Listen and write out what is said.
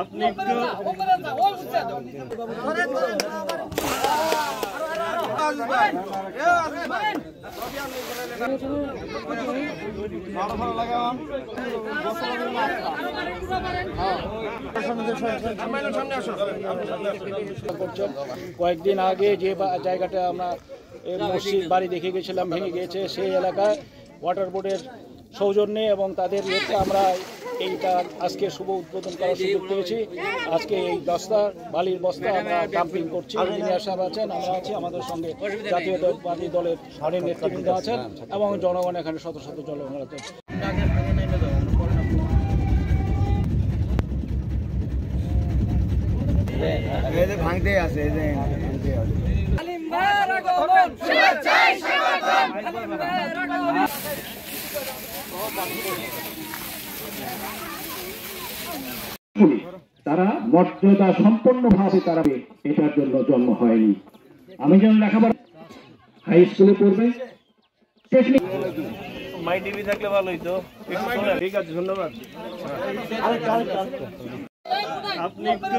আপনি একটু কয়েকদিন আগে যে জায়গাটা আমরা মসজিদ বাড়ি দেখে গেছিলাম ভেঙে গিয়েছে, সেই এলাকায় ওয়াটার বোর্ডের সৌজন্যে এবং তাদের ইয়েতে আমরা এইটা আজকে শুভ উদ্বোধন করার সুযোগ পেয়েছি। আজকে এই বালির বস্তা আমরা ডাম্পিং করছি। ইঞ্জিনিয়ার সাহেব আছেন, আমরা আছি, আমাদের সঙ্গে জাতীয়তাবাদী দলের অনেক নেতৃবৃন্দ আছেন এবং জনগণ এখানে শত শত জনগণ আছেন। ভাঙতে আছে তারা মর্যাদা সম্পন্নভাবে তারা এটার জন্য জন্ম হয়নি। আমি যেন লেখাপড়া হাই স্কুলে পড়বে, টেকনিক মাই টিভি থাকলে ভালো হইতো। ঠিক আছে, ধন্যবাদ। আপনি একটু